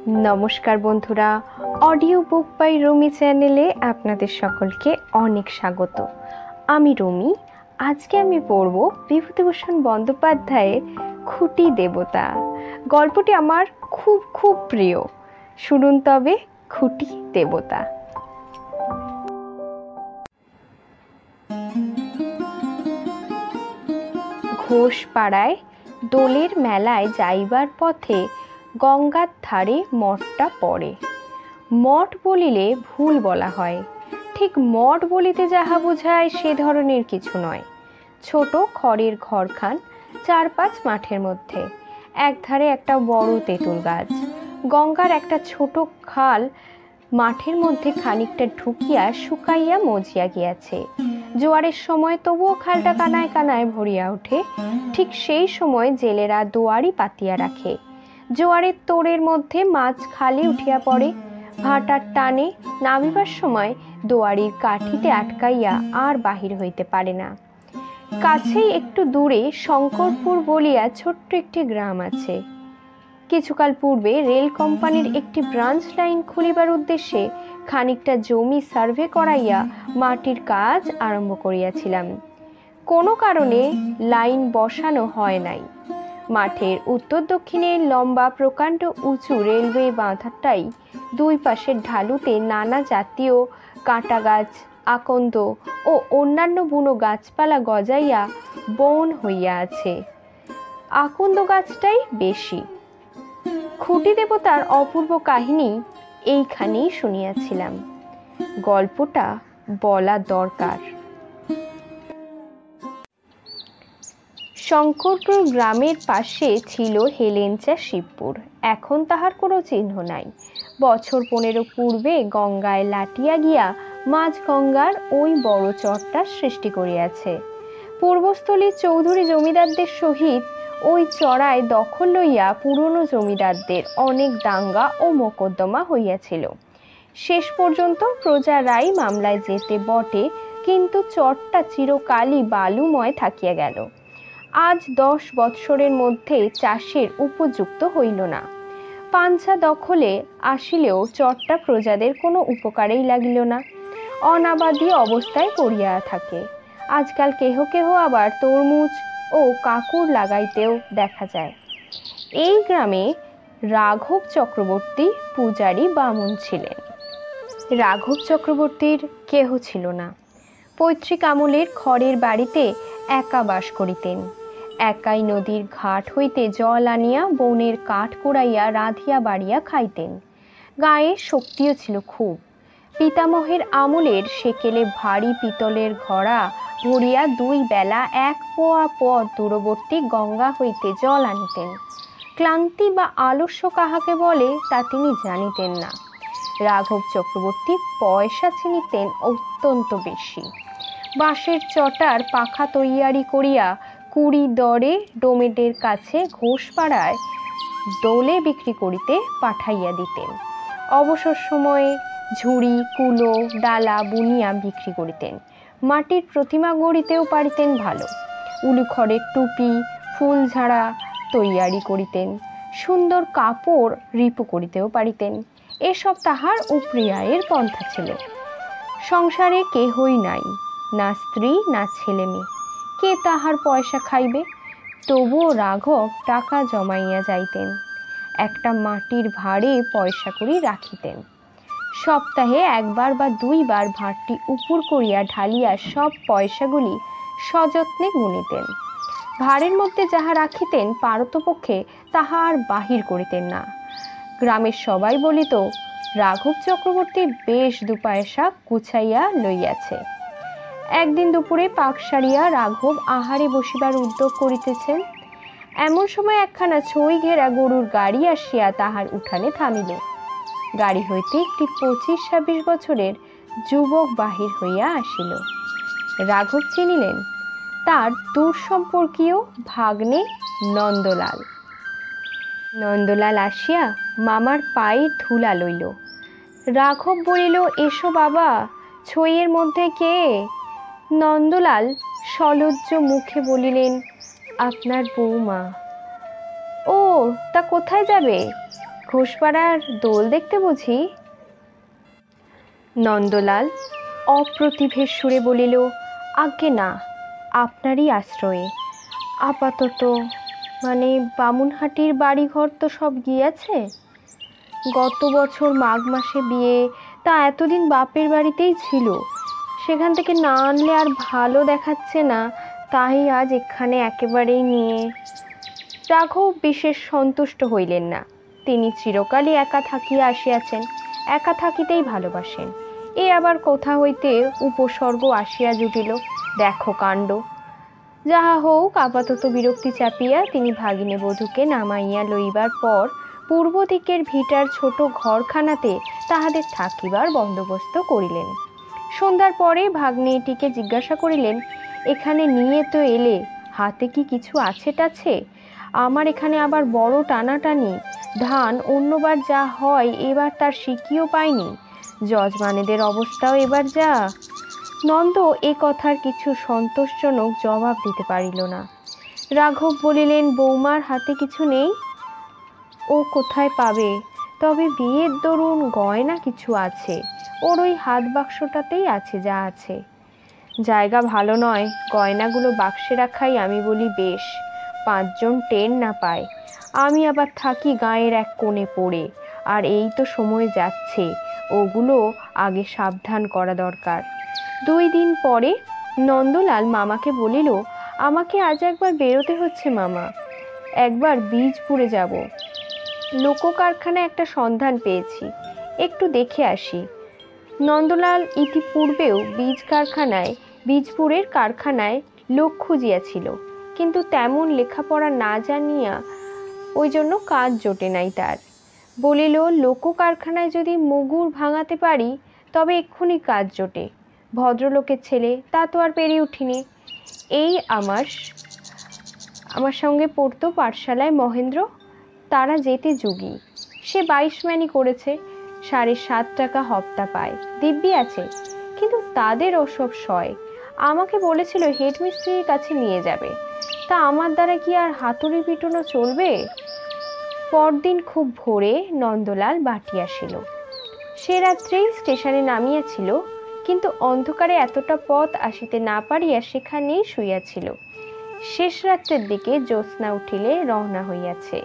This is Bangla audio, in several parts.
নমস্কার বন্ধুরা, অডিও বুক বাই রুমি চ্যানেলে আপনাদের সকলকে অনেক স্বাগত। আমি রুমি। আজকে আমি পড়ব বিভূতিভূষণ বন্দ্যোপাধ্যায়ের খুঁটি দেবতা। গল্পটি আমার খুব খুব প্রিয়। শুনুন তবে খুঁটি দেবতা। ঘোষপাড়ায় দোলের মেলায় যাইবার পথে গঙ্গার ধারে মঠটা পড়ে। মঠ বলিলে ভুল বলা হয়, ঠিক মঠ বলিতে যাহা বোঝায় সে ধরনের কিছু নয়। ছোট খড়ের ঘরখান, 4-5 মাঠের মধ্যে, একধারে একটা বড় তেঁতুল গাছ। গঙ্গার একটা ছোট খাল মাঠের মধ্যে খানিকটা ঢুকিয়া শুকাইয়া মজিয়া গিয়াছে। জোয়ারের সময় তবুও খালটা কানায় কানায় ভরিয়া ওঠে। ঠিক সেই সময় জেলেরা দোয়ারি পাতিয়া রাখে। জোয়ারের তোড়ের মধ্যে মাছ খালে উঠিয়া পড়ে। ভাটার টানে নামিবার সময় দোয়ারির কাঠিতে আটকাইয়া আর বাহির হইতে পারে না। কাছেই একটু দূরে শঙ্করপুর বলিয়া ছোট্ট একটি গ্রাম আছে। কিছুকাল পূর্বে রেল কোম্পানির একটি ব্রাঞ্চ লাইন খুলিবার উদ্দেশ্যে খানিকটা জমি সার্ভে করাইয়া মাটির কাজ আরম্ভ করিয়াছিলাম। কোনো কারণে লাইন বসানো হয় নাই। মাঠের উত্তর দক্ষিণে লম্বা প্রকাণ্ড উঁচু রেলওয়ে বাঁধাটাই দুই পাশের ঢালুতে নানা জাতীয় কাঁটা গাছ, আকন্দ ও অন্যান্য বুনো গাছপালা গজাইয়া বন হইয়া আছে। আকন্দ গাছটাই বেশি। খুঁটি দেবতার অপূর্ব কাহিনী এইখানেই শুনিয়াছিলাম। গল্পটা বলা দরকার। শঙ্করপুর গ্রামের পাশে ছিল হেলেঞ্চা শিবপুর। এখন তাহার কোনো চিহ্ন নাই। বছর 15 পূর্বে গঙ্গায় লাটিয়া গিয়া মাঝ গঙ্গার ওই বড় চরটা সৃষ্টি করিয়াছে। পূর্বস্থলী চৌধুরী জমিদারদের সহিত ওই চড়ায় দখল লইয়া পুরনো জমিদারদের অনেক দাঙ্গা ও মোকদ্দমা হইয়াছিল। শেষ পর্যন্ত প্রজারাই মামলায় যেতে বটে, কিন্তু চরটা চিরকালই বালুময় থাকিয়া গেল। আজ 10 বৎসরের মধ্যে চাষের উপযুক্ত হইল না। পাঞ্ছা দখলে আসিলেও চরটা প্রজাদের কোনো উপকারেই লাগিল না। অনাবাদী অবস্থায় পড়িয়া থাকে। আজকাল কেহ কেহ আবার তরমুজ ও কাকুর লাগাইতেও দেখা যায়। এই গ্রামে রাঘব চক্রবর্তী পূজারী বামুন ছিলেন। রাঘব চক্রবর্তীর কেহ ছিল না। পৈতৃক আমলের খড়ের বাড়িতে একা বাস করিতেন। একাই নদীর ঘাট হইতে জল আনিয়া বনের কাঠ কুড়াইয়া রাঁধিয়া বাড়িয়া খাইতেন। গায়ে শক্তিও ছিল খুব। পিতামহের আমলের সেকেলে ভারী পিতলের ঘড়া ভরিয়া 2 বেলা 1 পোয়া পথ দূরবর্তী গঙ্গা হইতে জল আনিতেন। ক্লান্তি বা আলস্য কাহাকে বলে তা তিনি জানিতেন না। রাঘব চক্রবর্তী পয়সা চিনিতেন অত্যন্ত বেশি। বাঁশের চটার পাখা তৈয়ারি করিয়া 20 দরে ডোমেটের কাছে ঘোষপাড়ায় দোলে বিক্রি করিতে পাঠাইয়া দিতেন। অবসর সময়ে ঝুড়ি, কুলো, ডালা বুনিয়া বিক্রি করিতেন। মাটির প্রতিমা গড়িতেও পারিতেন ভালো। উলুখড়ের টুপি, ফুলঝাড়া তৈয়ারি করিতেন। সুন্দর কাপড় রিপু করিতেও পারিতেন। এসব তাহার উপরি আয়ের পন্থা ছিল। সংসারে কেহই নাই, না স্ত্রী না ছেলে মেয়ে। কে তাহার পয়সা খাইবে? তবুও রাঘব টাকা জমাইয়া যাইতেন। একটা মাটির ভাঁড়ে পয়সা করি রাখিতেন। সপ্তাহে 1 বার বা 2 বার ভাঁড়টি উপুর করিয়া ঢালিয়া সব পয়সাগুলি সযত্নে গুনিতেন। ভাঁড়ের মধ্যে যাহা রাখিতেন পারতপক্ষে তাহা আর বাহির করিতেন না। গ্রামের সবাই বলিত, রাঘব চক্রবর্তী বেশ 2 পয়সা গুছাইয়া লইয়াছে। একদিন দুপুরে পাক সারিয়া রাঘব আহারে বসিবার উদ্যোগ করিতেছেন। এমন সময় একখানা ছই ঘেরা গরুর গাড়ি আসিয়া তাহার উঠানে থামিল। গাড়ি হইতে একটি 25-26 বছরের যুবক বাহির হইয়া আসিল। রাঘব চিনিলেন, তার দূর সম্পর্কীয় ভাগ্নে নন্দলাল। নন্দলাল আসিয়া মামার পায়ে ধুলা লইল। রাঘব বলিল, এসো বাবা, ছইয়ের মধ্যে কে? নন্দলাল সলজ্জ মুখে বলিলেন, আপনার বৌমা। ও, তা কোথায় যাবে? ঘোষপাড়ার দোল দেখতে বুঝি? নন্দলাল অপ্রতিভের সুরে বলিল, আজ্ঞে না, আপনারই আশ্রয়ে। আপাতত মানে বামুনহাটির বাড়িঘর তো সব গিয়েছে। গত বছর মাঘ মাসে বিয়ে, তা এতদিন বাপের বাড়িতেই ছিল। সেখান থেকে না আনলে আর ভালো দেখাচ্ছে না, তাই আজ এখানে একেবারেই নিয়ে। রাঘব বিশেষ সন্তুষ্ট হইলেন না। তিনি চিরকালই একা থাকিয়া আসিয়াছেন, একা থাকিতেই ভালোবাসেন। এ আবার কোথা হইতে উপসর্গ আসিয়া জুটিল, দেখো কাণ্ড। যাহা হোক, আপাতত বিরক্তি চাপিয়া তিনি ভাগিনী বধূকে নামাইয়া লইবার পর পূর্ব দিকের ভিটার ছোট ঘরখানাতে তাহাদের থাকিবার বন্দোবস্ত করিলেন। সন্ধ্যার পরে ভাগ্নেটিকে জিজ্ঞাসা করিলেন, এখানে নিয়ে তো এলে, হাতে কি কিছু আছে টাছে? আমার এখানে আবার বড় টানাটানি, ধান অন্যবার যা হয় এবার তার সিকিও পায়নি, যজমানেদের অবস্থাও এবার যা। নন্দ এ কথার কিছু সন্তোষজনক জবাব দিতে পারিল না। রাঘব বলিলেন, বৌমার হাতে কিছু নেই? ও কোথায় পাবে? তবে বিয়ের দরুন গয়না কিছু আছে, ওর ওই হাত বাক্সটাতেই আছে যা আছে। জায়গা ভালো নয়, গয়নাগুলো বাক্সে রাখাই আমি বলি বেশ, 5 জন টের না পায়। আমি আবার থাকি গাঁয়ের এক কোণে পড়ে, আর এই তো সময় যাচ্ছে, ওগুলো আগে সাবধান করা দরকার। 2 দিন পরে নন্দলাল মামাকে বলিল, আমাকে আজ একবার বেরোতে হচ্ছে মামা, একবার বীজপুরে যাব। লোক কারখানায় একটা সন্ধান পেয়েছি, একটু দেখে আসি। নন্দলাল ইতিপূর্বেও বীজপুরের কারখানায় লোক খুঁজিয়াছিল, কিন্তু তেমন লেখাপড়া না জানিয়া ওই জন্য কাজ জোটে নাই তার। বলিল, লোক কারখানায় যদি মুগুর ভাঙাতে পারি তবে এক্ষুনি কাজ জোটে। ভদ্রলোকের ছেলে, তা তো আর পেরে উঠিনি। এই আমার সঙ্গে পড়তো পাঠশালায় মহেন্দ্র, তারা যেতে যোগী। সে 22 মানি করেছে, 7.5 টাকা হপ্তা পায়, দিব্যি আছে, কিন্তু তাদের ওসব সয়। আমাকে বলেছিল হেডমিস্ত্রির কাছে নিয়ে যাবে, তা আমার দ্বারা কি আর হাতুড়ি পিটনো চলবে? পরদিন খুব ভোরে নন্দলাল বাটি আসিল। সে রাত্রেই স্টেশনে নামিয়াছিল, কিন্তু অন্ধকারে এতটা পথ আসিতে না পারিয়া সেখানেই শুইয়াছিল। শেষ রাত্রের দিকে জ্যোৎস্না উঠিলে রওনা হইয়াছে।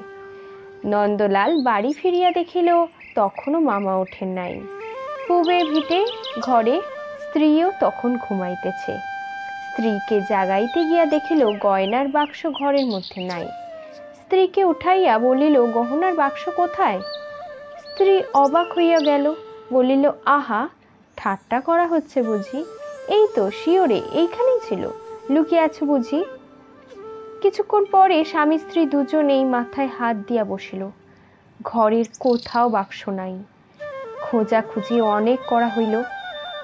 নন্দলাল বাড়ি ফিরিয়া দেখিল তখনও মামা ওঠেন নাই। পূবের ভিটে ঘরে স্ত্রীও তখন ঘুমাইতেছে। স্ত্রীকে জাগাইতে গিয়া দেখিল গয়নার বাক্স ঘরের মধ্যে নাই। স্ত্রীকে উঠাইয়া বলিল, গহনার বাক্স কোথায়? স্ত্রী অবাক হইয়া গেল, বলিল, আহা, ঠাট্টা করা হচ্ছে বুঝি? এই তো শিওরে এইখানেই ছিল, লুকিয়ে আছো বুঝি? কিছুক্ষণ পরে স্বামী স্ত্রী দুজনেই মাথায় হাত দিয়া বসিল। ঘরের কোথাও বাক্স নাই। খোঁজাখুঁজি অনেক করা হইল।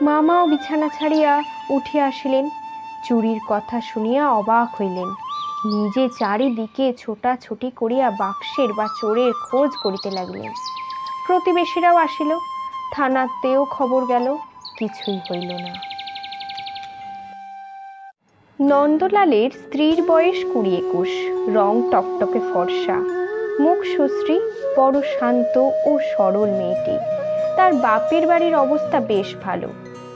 মামাও বিছানা ছাড়িয়া উঠিয়া আসিলেন। চুরির কথা শুনিয়া অবাক হইলেন। নিজে চারিদিকে ছোটাছুটি করিয়া বাক্সের বা চোরের খোঁজ করিতে লাগিলেন। প্রতিবেশীরাও আসিল, থানাতেও খবর গেল, কিছুই হইল না। নন্দলালের স্ত্রীর বয়স 20-21, রং টকটকে ফর্সা, মুখ সুশ্রী, বড় শান্ত ও সরল মেয়েটি। তার বাপের বাড়ির অবস্থা বেশ ভালো,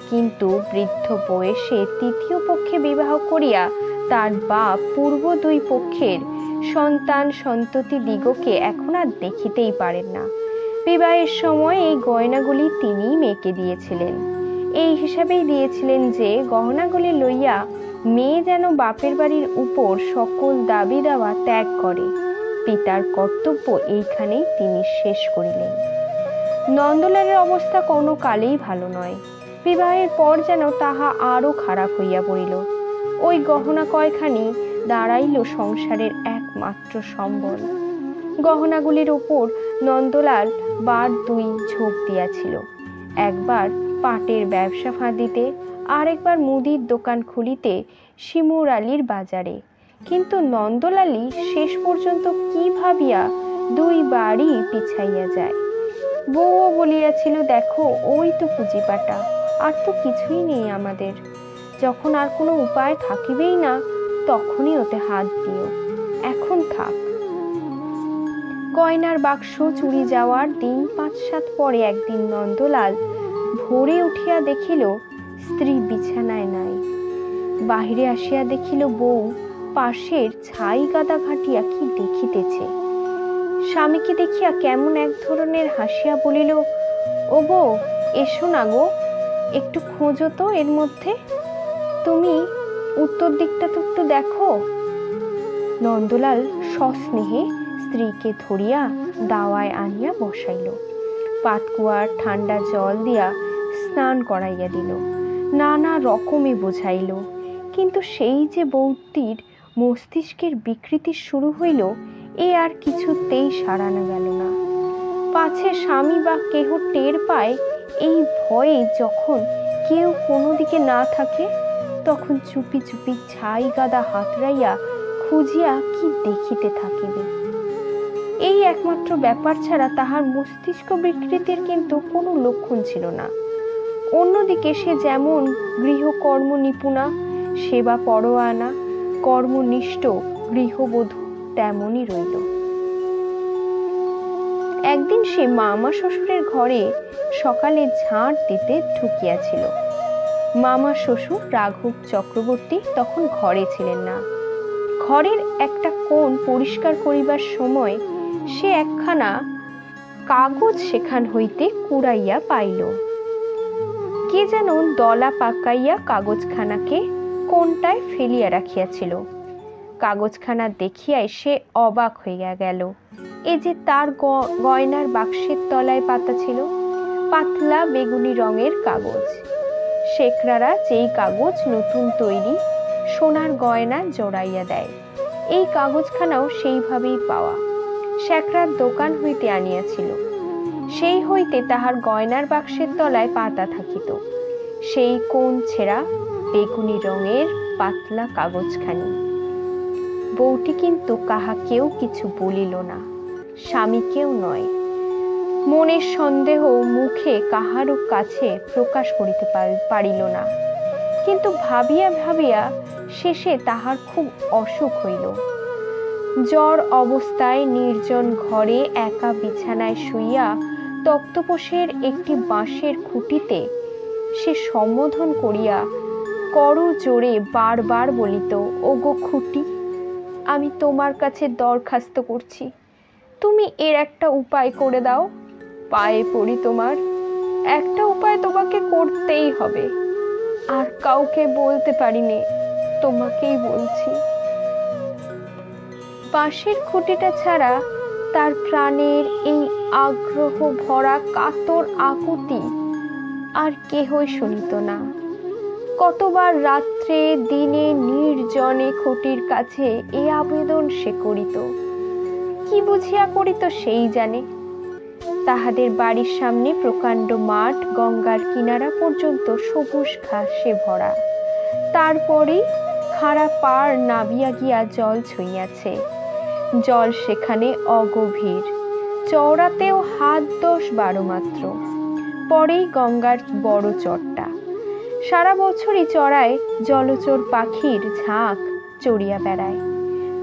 কিন্তু বৃদ্ধ বয়সে তৃতীয় পক্ষে বিবাহ করিয়া তার বাপ পূর্ব 2 পক্ষের সন্তান সন্ততি দিগকে এখন আর দেখিতেই পারেন না। বিবাহের সময় এই গয়নাগুলি তিনিই মেয়েকে দিয়েছিলেন। এই হিসাবেই দিয়েছিলেন যে গহনাগুলি লইয়া মেয়ে যেন বাপের বাড়ির উপর সকল দাবি দাওয়া ত্যাগ করে। পিতার কর্তব্য এইখানেই তিনি শেষ করিলেন। নন্দলালের অবস্থা কোনো কালেই ভালো নয়। বিবাহের পর যেন তাহা আরো খারাপ হইয়া পড়িল। ওই গহনা কয়খানি দাঁড়াইল সংসারের একমাত্র সম্বল। গহনাগুলির ওপর নন্দলাল বার 2 ঝোঁক দিয়াছিল। একবার পাটের ব্যবসা ফাঁদিতে, আরেকবার মুদির দোকান খুলিতে শিমুর আলীর বাজারে। কিন্তু নন্দলালই শেষ পর্যন্ত কি ভাবিয়া 2 বারই পিছাইয়া যায়। বউও বলিয়াছিল, দেখো ওই তো পুঁজিপাটা, আর তো কিছুই নেই আমাদের। যখন আর কোনো উপায় থাকিবেই না তখনই ওতে হাত দিও, এখন থাক। গয়নার বাক্স চুরি যাওয়ার দিন ৫-৭ পরে একদিন নন্দলাল ভোরে উঠিয়া দেখিল স্ত্রী বিছানায় নাই। বাহিরে আসিয়া দেখিল বউ পাশের ছাই গাদা ঘাটিয়া কি দেখিতেছে। স্বামীকে দেখিয়া কেমন এক ধরনের হাসিয়া বলিল, ও বউ, এসো না গো, একটু খোঁজো তো এর মধ্যে, তুমি উত্তর দিকটা তো একটু দেখো। নন্দলাল সস্নেহে স্ত্রীকে ধরিয়া দাওয়ায় আনিয়া বসাইল, পাতকুয়ার ঠান্ডা জল দিয়া স্নান করাইয়া দিল, নানা রকমে বোঝাইল, কিন্তু সেই যে বৌটির মস্তিষ্কের বিকৃতি শুরু হইল, এ আর কিছুতেই সারানো গেল না। পাছে স্বামী বা কেহ টের পায়, এই ভয়ে যখন কেউ কোনো দিকে না থাকে, তখন চুপি চুপি ছাই গাদা হাতড়াইয়া খুঁজিয়া কি দেখিতে থাকিবে। এই একমাত্র ব্যাপার ছাড়া তাহার মস্তিষ্ক বিকৃতির কিন্তু কোনো লক্ষণ ছিল না। অন্যদিকে সে যেমন গৃহকর্ম নিপুণা, সেবা পরোয়ানা, কর্মনিষ্ঠ গৃহবধূ তেমনই রইল। একদিন সে মামা শ্বশুরের ঘরে সকালে ঝাঁট দিতে ঢুকিয়াছিল। মামা শ্বশুর রাঘব চক্রবর্তী তখন ঘরে ছিলেন না। ঘরের একটা কোণ পরিষ্কার করিবার সময় সে একখানা কাগজ সেখান হইতে কুড়াইয়া পাইল। কে যেন দলা পাকাইয়া কাগজখানাকে কোণটায় ফেলিয়া রাখিয়াছিল। কাগজখানা দেখিয়াই সে অবাক হইয়া গেল। এ যে তার গয়নার বাক্সের তলায় পাতা ছিল, পাতলা বেগুনি রঙের কাগজ। শেখরারা যেই কাগজ নতুন তৈরি সোনার গয়না জড়াইয়া দেয়, এই কাগজখানাও সেইভাবেই পাওয়া, শেখরার দোকান হইতে আনিয়াছিল। সেই হইতে তাহার গয়নার বাক্সের তলায় পাতা থাকিত সেই কোণ ছেঁড়া বেগুনি রঙের পাতলা কাগজখানি। বউটি কিন্তু কাহাকেও কিছু বলিল না, স্বামীকেও নয়। মনের সন্দেহ মুখে কাহারও কাছে প্রকাশ করিতে পারিল না। কিন্তু ভাবিয়া ভাবিয়া শেষে তাহার খুব অসুখ হইল। জ্বর অবস্থায় নির্জন ঘরে একা বিছানায় শুইয়া তক্তপোষের একটি বাঁশের খুঁটিতে সে সম্বোধন করিয়া করো জোরে বারবার বলিত, ওগো খুঁটি, আমি তোমার কাছে দরখাস্ত করছি, তুমি এর একটা উপায় করে দাও। পায়ে পড়ি তোমার, একটা উপায় তোমাকে করতেই হবে। আর কাউকে বলতে পারিনি, তোমাকেই বলছি। বাঁশের খুঁটিটা ছাড়া তার প্রাণের এই আগ্রহ ভরা কাতর আকুতি আর কেহই শুনিত না। কতবার রাত্রে দিনে নির্জনে খুঁটির কাছে এ আবেদন সে করিত, কি বুঝিয়া করিত সেই জানে। তাহাদের বাড়ির সামনে প্রকাণ্ড মাঠ, গঙ্গার কিনারা পর্যন্ত সবুজ ঘাসে ভরা। তারপরেই খাড়া পাড় নাবিয়া গিয়া জল ছুঁইয়াছে। জল সেখানে অগভীর, চওড়াতেও হাত 10-12 মাত্র। পরেই গঙ্গার বড় চরটা। সারা বছরই চড়ায় জলচর পাখির ঝাঁক চড়িয়া বেড়ায়।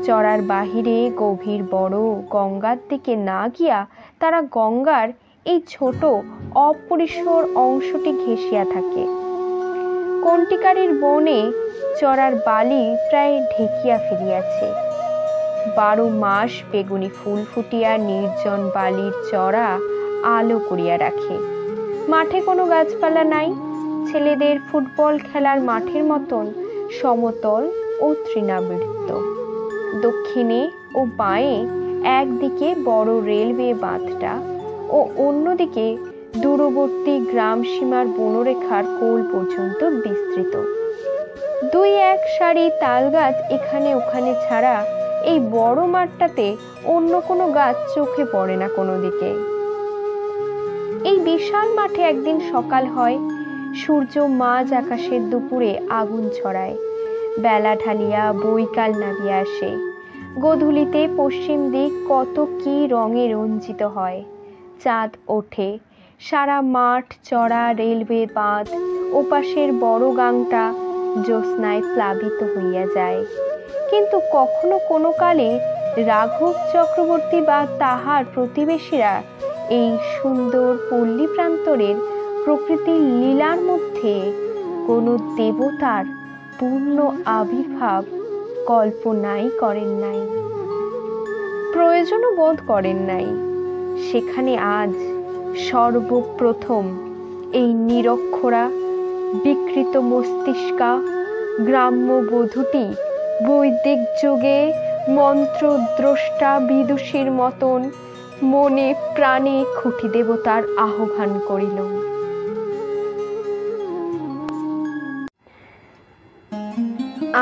চড়ার বাহিরে গভীর বড় গঙ্গার দিকে না গিয়া তারা গঙ্গার এই ছোট অপরিসর অংশটি ঘেঁষিয়া থাকে। কন্টিকারির বনে চড়ার বালি প্রায় ঢেকিয়া ফেলিয়াছে। 12 মাস বেগুনি ফুল ফুটিয়া নির্জন বালির চড়া আলো করিয়া রাখে। মাঠে কোনো গাছপালা নাই, ছেলেদের ফুটবল খেলার মাঠের মতন সমতল ও তৃণাবৃত। দক্ষিণে ও বাঁয়ে একদিকে বড় রেলওয়ে বাঁধটা ও অন্যদিকে দূরবর্তী গ্রাম সীমার বনরেখার কোল পর্যন্ত বিস্তৃত। 2-1 সারি তাল গাছ এখানে ওখানে ছাড়া এই বড় মাঠটাতে অন্য কোনো গাছ চোখে পড়ে না কোনো দিকে। এই বিশাল মাঠে একদিন সকাল হয়, সূর্য মাঝ আকাশের দুপুরে আগুন ছড়ায়, বেলা ঢালিয়া বৈকাল নামিয়া আসে। গোধূলিতে পশ্চিম দিক কত কি রঙে রঞ্জিত হয়, চাঁদ ওঠে, সারা মাঠ চড়া রেলওয়ে বাঁধ ওপাশের বড় গাংটা জ্যোৎস্নায় প্লাবিত হইয়া যায়। কিন্তু কখনো কোনো কালে রাঘব চক্রবর্তী বা তাহার প্রতিবেশীরা এই সুন্দর পল্লী প্রান্তরের প্রকৃতির লীলার মধ্যে কোনো দেবতার পূর্ণ আবির্ভাব কল্পনাই করেন নাই, প্রয়োজনও বোধ করেন নাই। সেখানে আজ সর্বপ্রথম এই নিরক্ষরা বিকৃত মস্তিষ্কা গ্রাম্য বধূটি বৈদিক যুগে মন্ত্রদ্রষ্টা বিদুষীর মতন মনে প্রাণে খুঁটি দেবতার আহ্বান করিল।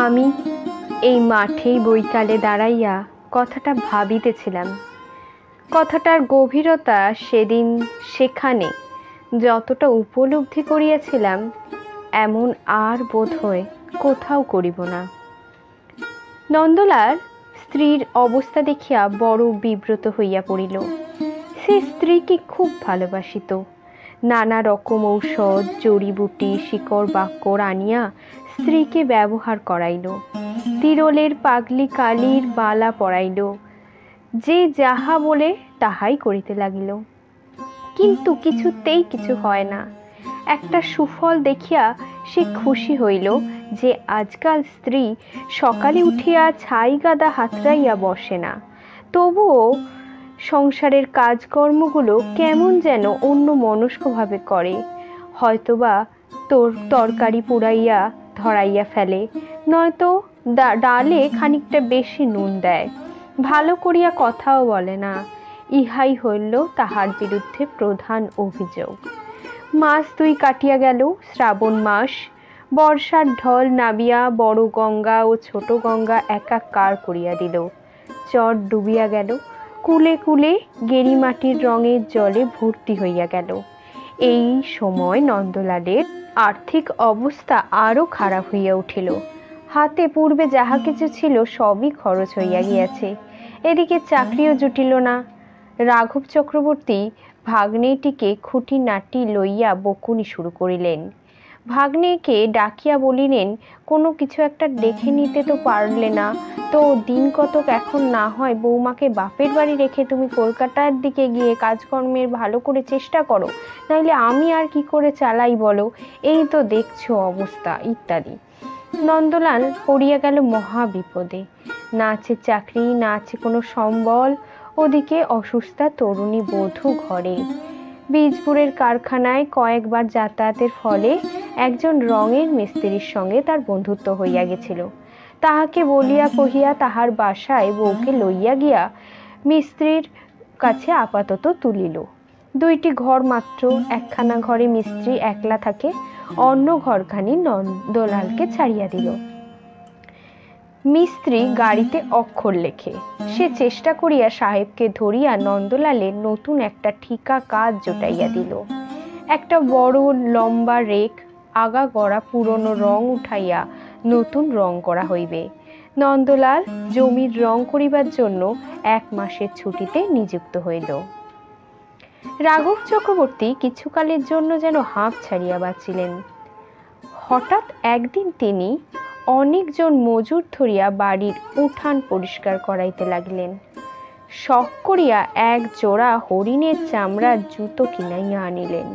আমি এই মাঠেই বৈকালে দাঁড়াইয়া কথাটা ভাবিতেছিলাম। কথাটার গভীরতা সেদিন সেখানে যতটা উপলব্ধি করিয়াছিলাম এমন আর বোধ হয় কোথাও করিব না। নন্দলাল স্ত্রীর অবস্থা দেখিয়া বড় বিব্রত হইয়া পড়িল। সে স্ত্রীকে খুব ভালোবাসিত। নানা রকম ঔষধ জড়িবুটি শিকড় বাক্কর আনিয়া স্ত্রীকে ব্যবহার করাইল। তিরলের পাগলি কালির বালা পরাইল। যে যাহা বলে তাহাই করিতে লাগিল। কিন্তু কিছুতেই কিছু হয় না। একটা সুফল দেখিয়া সে খুশি হইল যে আজকাল স্ত্রী সকালে উঠিয়া ছাই গাদা হাতড়াইয়া বসে না, তবুও সংসারের কাজকর্মগুলো কেমন যেন অন্য মনস্কভাবে করে। হয়তোবা তরকারি পুড়াইয়া ধরাইয়া ফেলে, নয়তো ডালে খানিকটা বেশি নুন দেয়, ভালো করিয়া কথাও বলে না। ইহাই হইল তাহার বিরুদ্ধে প্রধান অভিযোগ। মাস 2 কাটিয়া গেল। শ্রাবণ মাস। বর্ষার ঢল নামিয়া বড় গঙ্গা ও ছোট গঙ্গা একাকার করিয়া দিল। চর ডুবিয়া গেল। কুলে কুলে গেরিমাটির রঙের জলে ভর্তি হইয়া গেল। এই সময় নন্দলালের আর্থিক অবস্থা আরো খারাপ হইয়া উঠিল। হাতে পূর্বে যাহা কিছু ছিল সবই খরচ হইয়া গিয়াছে। এদিকে চাকরিও জুটিল না। রাঘব চক্রবর্তী ভাগ্নেটিকে খুঁটিনাটি লইয়া বকুনি শুরু করিলেন। ভাগ্নেকে ডাকিয়া বলিলেন, কোনো কিছু একটা দেখে নিতে তো পারলে না তো? দিন কতক এখন না হয় বৌমাকে বাপের বাড়ি রেখে তুমি কলকাতার দিকে গিয়ে কাজকর্মের ভালো করে চেষ্টা করো, নাইলে আমি আর কি করে চালাই বলো? এই তো দেখছো অবস্থা ইত্যাদি। নন্দলাল পড়িয়া গেল মহা বিপদে। না আছে চাকরি, না আছে কোনো সম্বল। ওদিকে অসুস্থা তরুণী বধূ ঘরে। বীজপুরের কারখানায় কয়েকবার যাতায়াতের ফলে একজন রঙের মিস্ত্রির সঙ্গে তার বন্ধুত্ব হইয়া গেছিল। তাহাকে বলিয়া কহিয়া তাহার বাসায় বউকে লইয়া গিয়া মিস্ত্রির কাছে আপাতত তুলিল। 2টি ঘর মাত্র। একখানা ঘরে মিস্ত্রি একলা থাকে, অন্য ঘরখানি নন্দলালকে ছাড়িয়া দিল। মিস্ত্রি গাড়িতে অক্ষর লেখে। সে চেষ্টা করিয়া সাহেবকে ধরিয়া নন্দলালের নতুন একটা ঠিকা কাজ জোটাইয়া দিল। একটা বড় লম্বা রেক, আগা গড়া পুরনো রং উঠাইয়া নতুন রং করা হইবে। নন্দলাল জমির রং করিবার জন্য 1 মাসের ছুটিতে নিযুক্ত হইল। রাঘব চক্রবর্তী কিছুকালের জন্য যেন হাঁপ ছাড়িয়া বাঁচিলেন। হঠাৎ একদিন তিনি অনেকজন মজুর ধরিয়া বাড়ির উঠান পরিষ্কার করাইতে লাগিলেন। শখ করিয়া 1 জোড়া হরিণের চামড়ার জুতো কিনাইয়া আনিলেন।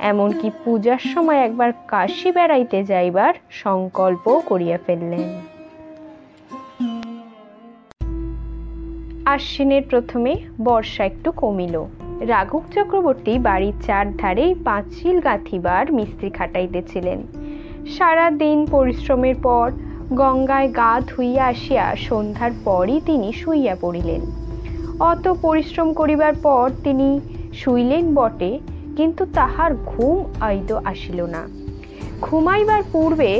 এমনকি পূজার সময় একবার কাশী বেড়াইতে যাইবার সংকল্প করিয়া ফেললেন। আশ্বিনের প্রথমে বর্ষা একটু কমিল। রাঘব চক্রবর্তী বাড়ির 4 ধারেই পাঁচিল গাঁথিবার মিস্ত্রি খাটাইতেছিলেন। সারা দিন পরিশ্রমের পর গঙ্গায় গা ধুইয়া আসিয়া সন্ধ্যার পরই তিনি শুইয়া পড়িলেন। অত পরিশ্রম করিবার পর তিনি শুইলেন বটে, কিন্তু তাহার ঘুম আইদো আসিল না। ঘুমাইবার পূর্বে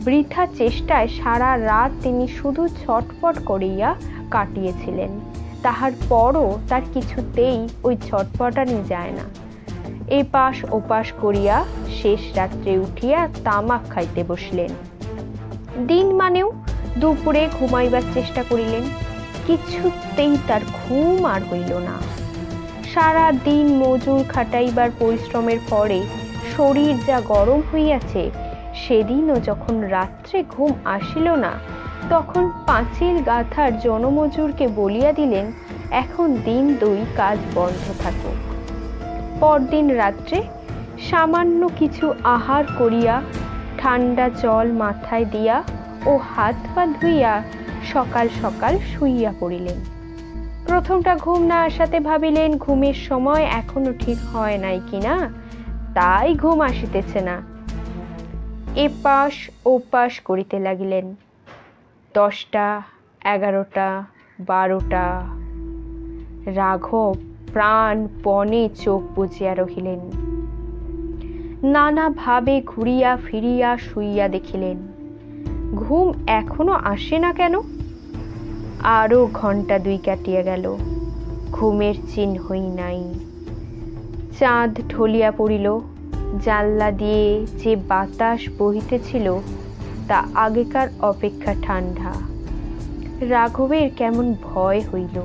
বৃথা চেষ্টায় সারা রাত তিনি শুধু ছটফট করিয়া কাটিয়েছিলেন। তাহার পরও তার কিছুতেই ওই ছটফটানি যায় না। এপাশ ওপাশ করিয়া শেষ রাত্রে উঠিয়া তামাক খাইতে বসলেন। দিন মানেও দুপুরে ঘুমাইবার চেষ্টা করিলেন, কিছুতেই তার ঘুম আর হইল না। সারা দিন মজুর খাটাইবার পরিশ্রমের পরে শরীর যা গরম হইয়াছে, সেদিনও যখন রাত্রে ঘুম আসিল না, তখন পাঁচিল গাঁথার জনমজুরকে বলিয়া দিলেন, এখন দিন 2 কাজ বন্ধ থাকুক। পরদিন রাত্রে সামান্য কিছু আহার করিয়া ঠান্ডা জল মাথায় দিয়া ও হাত পা ধুইয়া সকাল সকাল শুইয়া পড়িলেন। প্রথমটা ঘুম না আসাতে ভাবিলেন ঘুমের সময় এখনো ঠিক হয় নাই কিনা, তাই ঘুম আসিতেছে না। এপাশ ওপাশ করিতে লাগিলেন। 10টা, 11টা, 12টা। রাঘব প্রাণপণে চোখ বুজিয়া রহিলেন। নানাভাবে ঘুরিয়া ফিরিয়া শুইয়া দেখিলেন ঘুম এখনো আসে না কেন। আরো ঘন্টা 2 কাটিয়া গেল, ঘুমের চিহ্নই নাই। চাঁদ ঢলিয়া পড়িল। জানলা দিয়ে যে বাতাস বহিতেছিল তা আগেকার অপেক্ষা ঠান্ডা। রাঘবের কেমন ভয় হইল,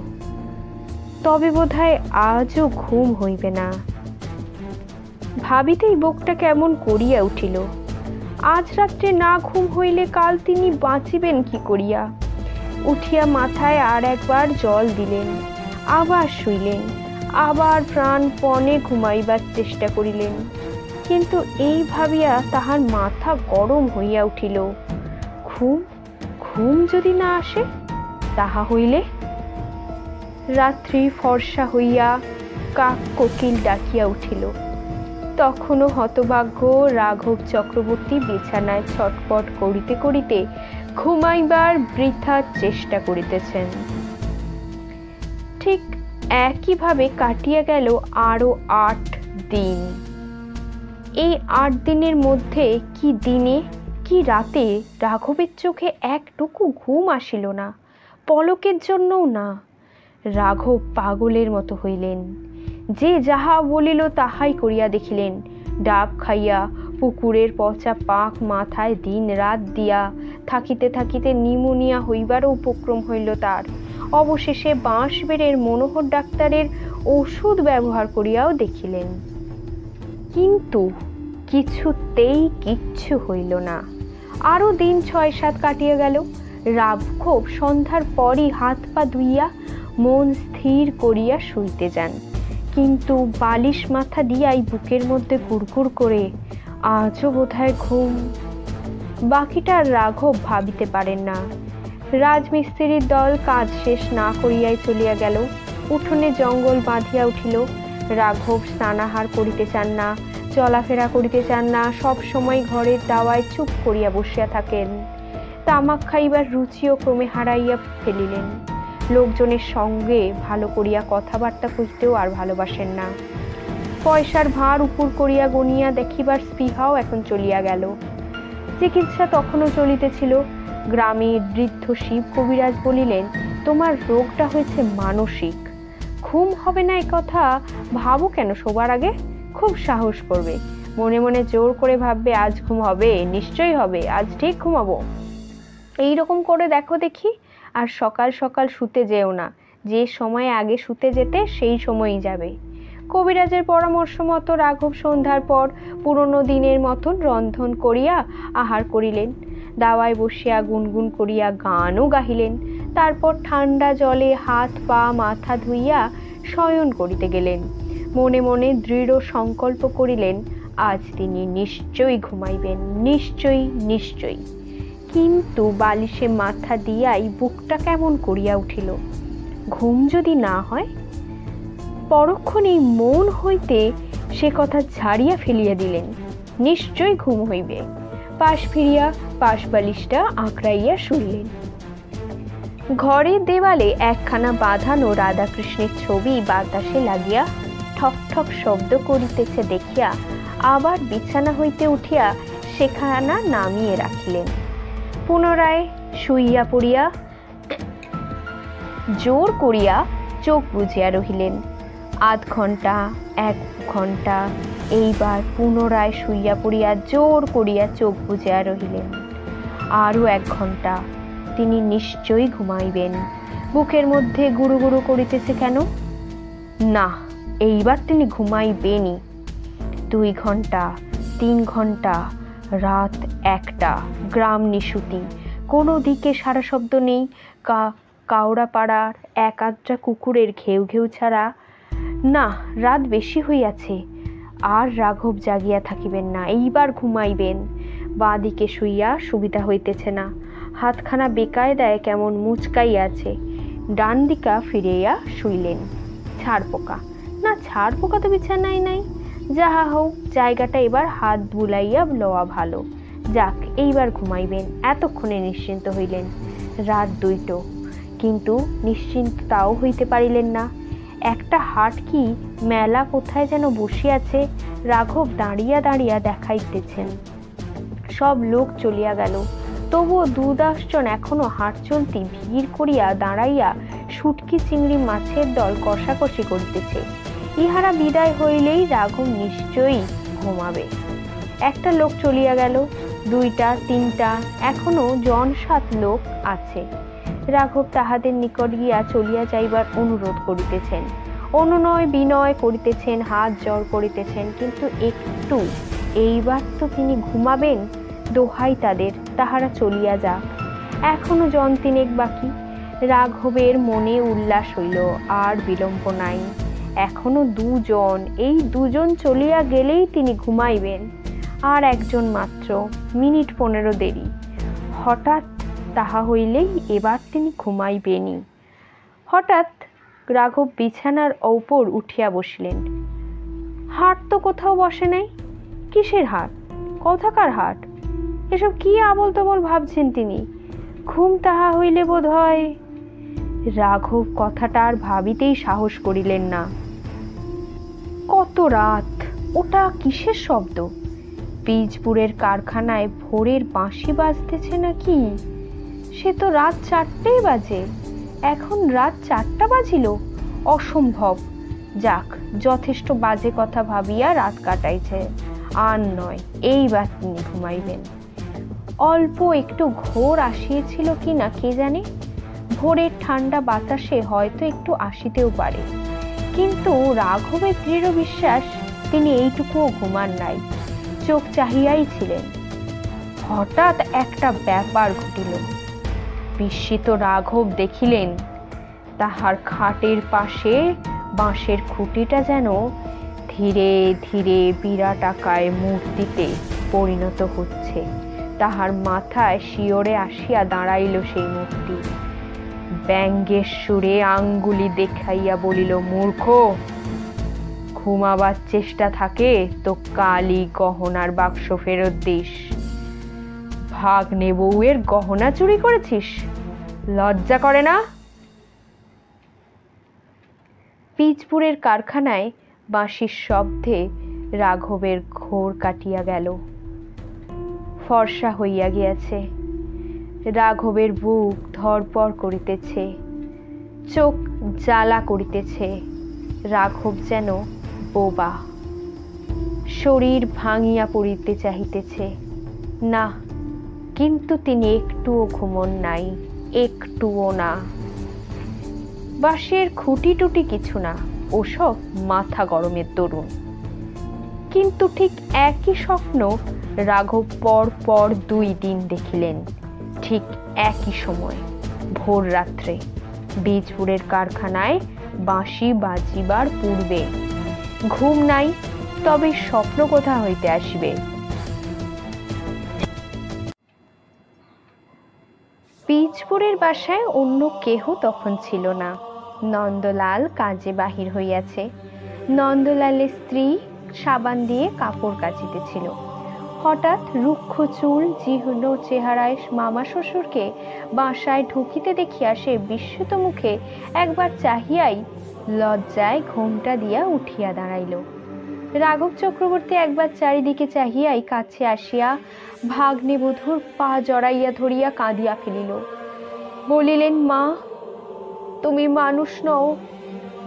তবে বোধহয় আজও ঘুম হইবে না। ভাবিতেই বুকটা কেমন করিয়া উঠিল। আজ রাত্রে না ঘুম হইলে কাল তিনি বাঁচিবেন কি করিয়া। উঠিয়া মাথায় আর একবার জল দিলেন, আবার শুইলেন, আবার প্রাণপণে ঘুমাইবার চেষ্টা করিলেন। কিন্তু এই ভাবিয়া তাহার মাথা গরম হইয়া উঠিল। ঘুম ঘুম যদি না আসে তাহা হইলে। রাত্রি ফর্সা হইয়া কাক কোকিল ডাকিয়া উঠিল। তখনও হতভাগ্য রাঘব চক্রবর্তী বিছানায় ছটপট করিতে করিতে ঘুমাইবার বৃথা চেষ্টা করিতেছেন। ঠিক একইভাবে কাটিয়া গেল আরো 8 দিন। এই 8 দিনের মধ্যে কি দিনে কি রাতে রাঘবের চোখে একটুকু ঘুম আসিল না, পলকের জন্যও না। রাঘব পাগলের মতো হইলেন। যে যাহা বলিল তাহাই করিয়া দেখিলেন। ডাব খাইয়া পুকুরের পচা পাক মাথায় দিন রাত দিয়া থাকিতে থাকিতে নিউমোনিয়া হইবারও উপক্রম হইল তার। অবশেষে বাঁশবেড়ের মনোহর ডাক্তারের ওষুধ ব্যবহার করিয়াও দেখিলেন, কিন্তু কিছুতেই কিচ্ছু হইল না। আরো দিন 6-7 কাটিয়া গেল। রাঘব সন্ধ্যার পরই হাত পা ধুইয়া মন স্থির করিয়া শুইতে যান, কিন্তু বালিশ মাথা দিয়াই বুকের মধ্যে গুড়গুড় করে আজও বোধহয় ঘুম। বাকিটা রাঘব ভাবিতে পারেন না। রাজমিস্ত্রির দল কাজ শেষ না করিয়াই চলিয়া গেল। উঠোনে জঙ্গল বাঁধিয়া উঠিল। রাঘব স্নানাহার করিতে চান না, চলাফেরা করিতে চান না, সব সময় ঘরের দাওয়ায় চুপ করিয়া বসিয়া থাকেন। তামাক খাইবার রুচিও ক্রমে হারাইয়া ফেলিলেন। লোকজনের সঙ্গে ভালো করিয়া কথাবার্তা কইতেও আর ভালোবাসেন না। পয়সার ভার উপর করিয়া গনিয়া দেখিবার স্পৃহাও এখন চলিয়া গেল। চিকিৎসা তখনও চলিতেছিল। গ্রামে বৃদ্ধ শিব কবিরাজ বলিলেন, তোমার রোগটা হয়েছে মানসিক। ঘুম হবে না, কথা ভাবো কেন শোবার আগে? খুব সাহস করবে, মনে মনে জোর করে ভাববে আজ ঘুম হবে, নিশ্চয়ই হবে, আজ ঠিক ঘুমাবো। এইরকম করে দেখো দেখি। আর সকাল সকাল শুতে যেও না, যে সময় আগে শুতে যেতে সেই সময়ই যাবে। কবিরাজের পরামর্শ মতো রাঘব সন্ধ্যার পর পুরনো দিনের মতন রন্ধন করিয়া আহার করিলেন। দাওয়ায় বসিয়া গুনগুন করিয়া গানও গাহিলেন। তারপর ঠান্ডা জলে হাত পা মাথা ধুইয়া শয়ন করিতে গেলেন। মনে মনে দৃঢ় সংকল্প করিলেন আজ তিনি নিশ্চয়ই ঘুমাইবেন, নিশ্চয়ই নিশ্চয়ই। কিন্তু বালিশে মাথা দিয়াই বুকটা কেমন করিয়া উঠিল। ঘুম যদি না হয়? পরক্ষণেই মন হইতে সে কথা ঝাড়িয়া ফেলিয়া দিলেন, নিশ্চয়ই ঘুম হইবে। পাশ ফিরিয়া পাশ বালিশটা আঁকড়াইয়া শুইলেন। ঘরের দেওয়ালে একখানা বাঁধানো রাধাকৃষ্ণের ছবি বাতাসে লাগিয়া ঠক ঠক শব্দ করিতেছে দেখিয়া আবার বিছানা হইতে উঠিয়া সেখানা নামিয়ে রাখিলেন। পুনরায় শুইয়া পড়িয়া জোর করিয়া চোখ বুজিয়া রহিলেন। 1/2 ঘন্টা, 1 ঘন্টা, এইবার পুনরায় শুইয়া পড়িয়া জোর করিয়া চোখ বুজিয়া রহিলেন। আরো 1 ঘন্টা, তিনি নিশ্চয়ই ঘুমাইবেন। বুকের মধ্যে গুরু গুরু করিতেছে কেন? না, এইবার তিনি ঘুমাইবেনই। 2 ঘন্টা, 3 ঘন্টা, রাত 1টা, গ্রাম নিশুতি, কোনো দিকে সারা শব্দ নেই, কাউরা পাড়ার এক আধটা কুকুরের ঘেউ ঘেউ ছাড়া। না, রাত বেশি হইয়াছে, আর রাঘব জাগিয়া থাকিবেন না, এইবার ঘুমাইবেন। বাঁ দিকে শুইয়া সুবিধা হইতেছে না, হাতখানা বেকায়দায় কেমন মুচকাইয়াছে। ডান দিকা ফিরিয়া শুইলেন। ছাড় পোকা, না ছাড় পোকা তো বিছানায় নাই। যাহা হোক, জায়গাটা এবার হাত বুলাইয়া লওয়া ভালো। যাক, এইবার ঘুমাইবেন। এতক্ষণে নিশ্চিন্ত হইলেন। রাত 2টো, কিন্তু নিশ্চিন্ত তাও হইতে পারিলেন না। একটা হাট কি মেলা কোথায় যেন বসিয়াছে, রাঘব দাঁড়িয়া দাঁড়িয়া দেখাইতেছেন। সব লোক চলিয়া গেল, তবুও 2-10 জন এখনো হাট চলতি ভিড় করিয়া দাঁড়াইয়া শুটকি চিংড়ি মাছের দল কষাকষি করিতেছে। ইহারা বিদায় হইলেই রাঘব নিশ্চয়ই ঘুমাবে। একটা লোক চলিয়া গেল, 2টা 3টা, এখনো 7 লোক আছে। রাঘব তাহাদের নিকট গিয়া চলিয়া যাইবার অনুরোধ করিতেছেন, অনুনয় বিনয় করিতেছেন, হাত জড় করিতেছেন, কিন্তু একটু এইবার তো তিনি ঘুমাবেন। দোহাই তাদের, তাহারা চলিয়া যাক। এখনো 3 বাকি। রাঘবের মনে উল্লাস হইল, আর বিলম্ব নাই। এখনো 2 জন, এই 2 জন চলিয়া গেলেই তিনি ঘুমাইবেন। আর 1 জন মাত্র, মিনিট 15 দেরি। হঠাৎ তাহা হইলেই এবার তিনি ঘুমাইবেনই। হঠাৎ রাঘব বিছানার উপর উঠিয়া বসিলেন। হাট তো কোথাও বসে নাই। কিসের হাট? কোথাকার হাট? এসব কি আবল তাবল ভাবছেন তিনি। ঘুম তাহা হইলে বোধ হয়। রাঘব কথাটা আর ভাবিতেই সাহস করিলেন না। কত রাত, ওটা কিসের শব্দ? বীজপুরের কারখানায় ভোরের বাঁশি বাজতেছে নাকি? সে তো রাত 4টেই বাজে। এখন রাত 4টা বাজিল? অসম্ভব। যাক, যথেষ্ট বাজে কথা ভাবিয়া রাত কাটাইছে, আর নয়। এইবার তিনি ঘুমাইবেন। অল্প একটু ঘোর আসিয়েছিল কি না কে জানে। ভোরের ঠান্ডা বাতাসে হয়তো একটু আসিতেও পারে, কিন্তু রাঘবের দৃঢ় বিশ্বাস তিনি এইটুকুও ঘুমান নাই, চোখ চাহিয়াই ছিলেন। হঠাৎ একটা ব্যাপার ঘটিল। বিস্মিত রাঘব দেখিলেন তাহার খাটের পাশে বাঁশের খুঁটিটা যেন ধীরে ধীরে বিরাটাকায় মূর্তিতে পরিণত হচ্ছে। তাহার মাথায় শিয়রে আসিয়া দাঁড়াইল সেই মূর্তি। ব্যঙ্গের সুরে আঙ্গুলি দেখাইয়া বলিল, মূর্খ, ঘুমাবার চেষ্টা থাকে তো কালই গহনার বাক্স ফেরত দিস। ভাগ্নে বউয়ের গহনা চুরি করেছিস? লজ্জা করে না? বীজপুরের কারখানায় বাঁশির শব্দে রাঘবের ঘোর কাটিয়া গেল। ফর্সা হইয়া গিয়াছে। রাঘবের বুক ধড়পড় করিতেছে, চোখ জ্বালা করিতেছে। রাঘব যেন বোবা, শরীর ভাঙিয়া পড়িতে চাহিতেছে। না, কিন্তু তিনি একটুও ঘুমন নাই, একটুও না। বাঁশের খুঁটি টুটি কিছু না, ওসব মাথা গরমের দরুন। কিন্তু ঠিক একই স্বপ্ন রাঘব পর পর 2 দিন দেখিলেন, ঠিক একই সময়, ভোর রাত্রে, বীজপুরের কারখানায় বাঁশি বাজিবার পূর্বে। ঘুম নাই, তবে স্বপ্ন কোথা হইতে আসিবে? বীজপুরের বাসায় অন্য কেহ তখন ছিল না। নন্দলাল কাজে বাহির হইয়াছে। নন্দলালের স্ত্রী সাবান দিয়ে কাপড় কাচিতেছিল। হঠাৎ রুক্ষ চুল, জীর্ণ চেহারায় মামা শ্বশুরকে বাসায় ঢুকিতে দেখিয়া সে বিস্মিত মুখে একবার চাহিয়াই লজ্জায় ঘোমটা দিয়া উঠিয়া দাঁড়াইল। রাঘব চক্রবর্তী একবার চারিদিকে চাহিয়াই কাছে আসিয়া ভাগ্নে বধূর পা জড়াইয়া ধরিয়া কাঁদিয়া ফেলিল। বলিলেন, মা, তুমি মানুষ নও,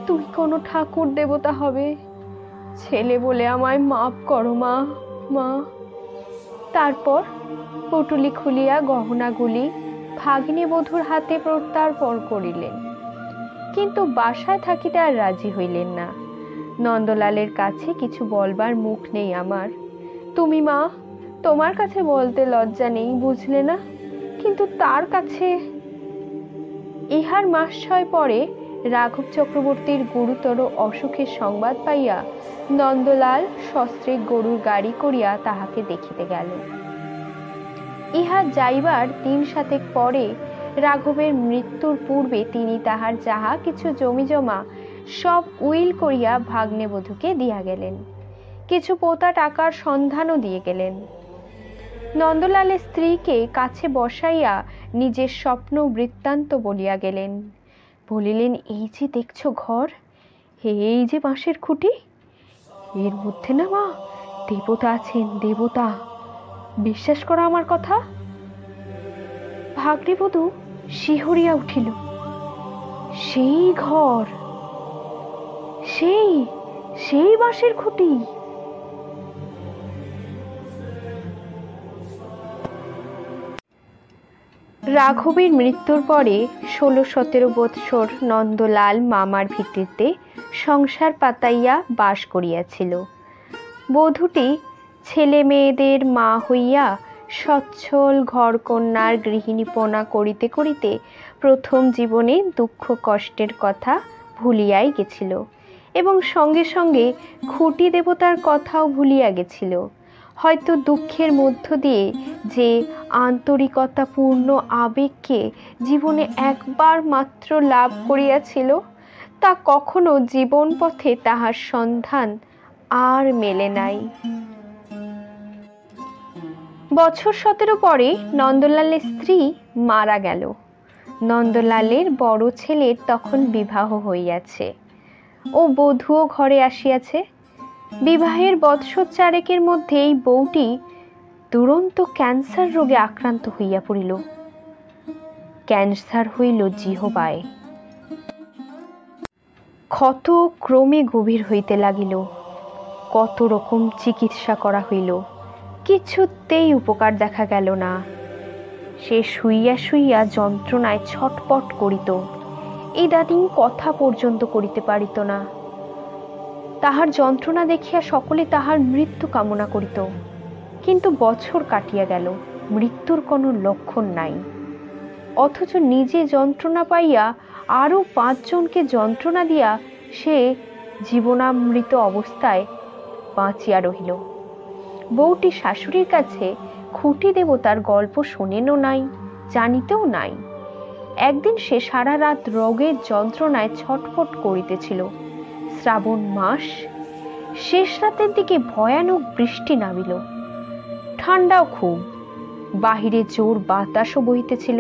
তুমি কোনো ঠাকুর দেবতা হবে। ছেলে বলে আমায় মাপ করো মা, মা। তারপর পুটুলি খুলিয়া গহনাগুলি ভাগ্নে বধূর হাতে প্রত্যার্পণ করিলেন, কিন্তু বাসায় থাকিতে আর রাজি হইলেন না। নন্দলালের কাছে কিছু বলবার মুখ নেই আমার। তুমি মা, তোমার কাছে বলতে লজ্জা নেই, বুঝলে না? কিন্তু তার কাছে। ইহার মাস 6 পরে রাঘব চক্রবর্তীর গুরুতর অসুখের সংবাদ পাইয়া নন্দলাল সস্ত্রীক গরুর গাড়ি করিয়া তাহাকে দেখিতে গেল। ইহা যাইবার 3-7 পরে রাঘবের মৃত্যুর পূর্বে তিনি তাহার যাহা কিছু জমি জমা সব উইল করিয়া ভাগ্নে বধূকে দিয়া গেলেন। কিছু পোতা টাকার সন্ধানও দিয়ে গেলেন। নন্দলালের স্ত্রীকে কাছে বসাইয়া নিজের স্বপ্ন বৃত্তান্ত বলিয়া গেলেন। বলিলেন, এই যে দেখছো ঘর, এই যে বাঁশের খুঁটি, এর মধ্যে না মা দেবতা আছেন, দেবতা, বিশ্বাস করো আমার কথা। ভাগ্নেবধূ শিহরিয়া উঠিল। সেই ঘর, সেই বাঁশের খুঁটি। রাঘবের মৃত্যুর পরে 16-17 বৎসর নন্দলাল মামার ভিটেতে সংসার পাতাইয়া বাস করিয়াছিল। বধূটি ছেলে মেয়েদের মা হইয়া সচ্ছল ঘরকন্যার গৃহিণীপনা করিতে করিতে প্রথম জীবনে দুঃখ কষ্টের কথা ভুলিয়াই গেছিল এবং সঙ্গে সঙ্গে খুঁটি দেবতার কথাও ভুলিয়া গেছিল। হয়তো দুঃখের মধ্য দিয়ে যে আন্তরিকতাপূর্ণ আবেগকে জীবনে একবার মাত্র লাভ করিয়াছিল, তা কখনো জীবন পথে তাহার সন্ধান আর মেলে নাই। বছর 17 পরে নন্দলালের স্ত্রী মারা গেল। নন্দলালের বড় ছেলের তখন বিবাহ হইয়াছে ও বধূও ঘরে আসিয়াছে। বিবাহের বৎসর 4 মধ্যে এই বউটি দুরন্ত ক্যান্সার রোগে আক্রান্ত হইয়া পড়িল। ক্যান্সার হইল জিহ্বায়। ক্ষত ক্রমে গভীর হইতে লাগিল। কত রকম চিকিৎসা করা হইল, কিছুতেই উপকার দেখা গেল না। সে শুইয়া শুইয়া যন্ত্রণায় ছটপট করিত। ইদানিং কথা পর্যন্ত করিতে পারিত না। তাহার যন্ত্রণা দেখিয়া সকলে তাহার মৃত্যু কামনা করিত। কিন্তু বছর কাটিয়া গেল, মৃত্যুর কোনো লক্ষণ নাই। অথচ নিজে যন্ত্রণা পাইয়া আরও 5 জনকে যন্ত্রণা দিয়া সে জীবনামৃত অবস্থায় বাঁচিয়া রহিল। বউটি শাশুড়ির কাছে খুঁটি দেবতার গল্প শোনেনও নাই, জানিতেও নাই। একদিন সে সারা রাত রোগের যন্ত্রণায় ছটফট করিতেছিল। শ্রাবণ মাস, শেষ রাতের দিকে ভয়ানক বৃষ্টি নামিল। ঠান্ডাও খুব, বাহিরে জোর বাতাসও বহিতেছিল।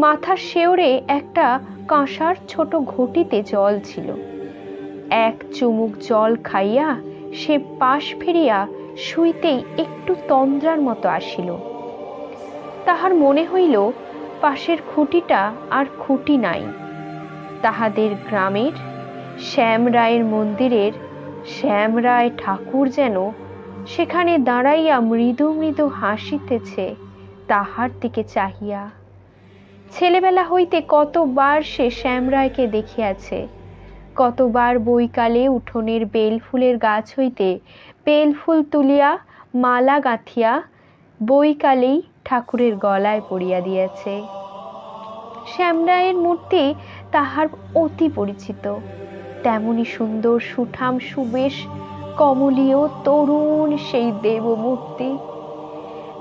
মাথার শেওরে একটা কাঁসার ছোট ঘটিতে জল ছিল। এক চুমুক জল খাইয়া সে পাশ ফিরিয়া শুইতেই একটু তন্দ্রার মতো আসিল। তাহার মনে হইল পাশের খুঁটিটা আর খুঁটি নাই। তাহাদের গ্রামের শ্যামরায়ের মন্দিরের শ্যামরায় ঠাকুর যেন সেখানে দাঁড়াইয়া মৃদু মৃদু হাসিতেছে তাহার দিকে চাহিয়া। ছেলেবেলা হইতে কতবার সে শ্যামরায়কে দেখিয়াছে, কতবার বৈকালে উঠোনের বেলফুলের গাছ হইতে বেলফুল তুলিয়া মালা গাঁথিয়া বৈকালেই ঠাকুরের গলায় পরিয়া দিয়েছে। শ্যামরায়ের মূর্তি তাহার অতি পরিচিত। তেমনি সুন্দর সুঠাম সুবেশ কমলীয় তরুণ সেই দেবমূর্তি।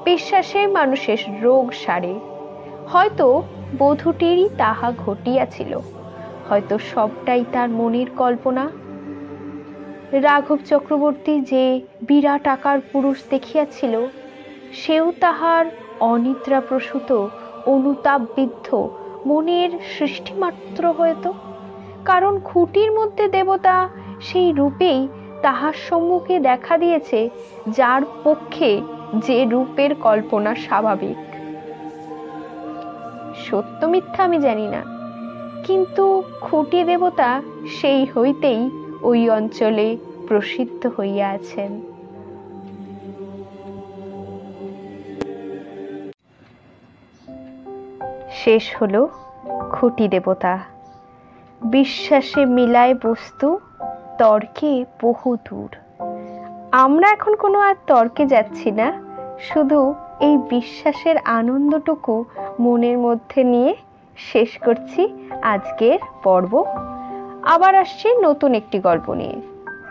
বিশ্বাসে মানুষের রোগ সারে। হয়তো বধূটিরই তাহা ঘটিয়াছিল, হয়তো সবটাই তার মনের কল্পনা। রাঘব চক্রবর্তী যে বিরাট আকার পুরুষ দেখিয়াছিল, সেও তাহার অনিদ্রাপ্রসূত অনুতাপবিদ্ধ মনের সৃষ্টিমাত্র হয়তো। কারণ খুঁটির মধ্যে দেবতা সেই রূপেই তাহার সম্মুখে দেখা দিয়েছে, যার পক্ষে যে রূপের কল্পনা স্বাভাবিক। সত্য মিথ্যা আমি জানি না, কিন্তু খুঁটি দেবতা সেই হইতেই ওই অঞ্চলে প্রসিদ্ধ হইয়া আছেন। শেষ হলো খুঁটি দেবতা। বিশ্বাসে মিলায় বস্তু, তর্কে বহু দূর। আমরা এখন কোনো আর তর্কে যাচ্ছি না, শুধু এই বিশ্বাসের আনন্দটুকু মনের মধ্যে নিয়ে শেষ করছি আজকের পর্ব। আবার আসছি নতুন একটি গল্প নিয়ে।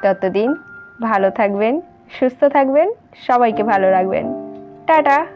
ততদিন ভালো থাকবেন, সুস্থ থাকবেন, সবাইকে ভালো রাখবেন। টাটা।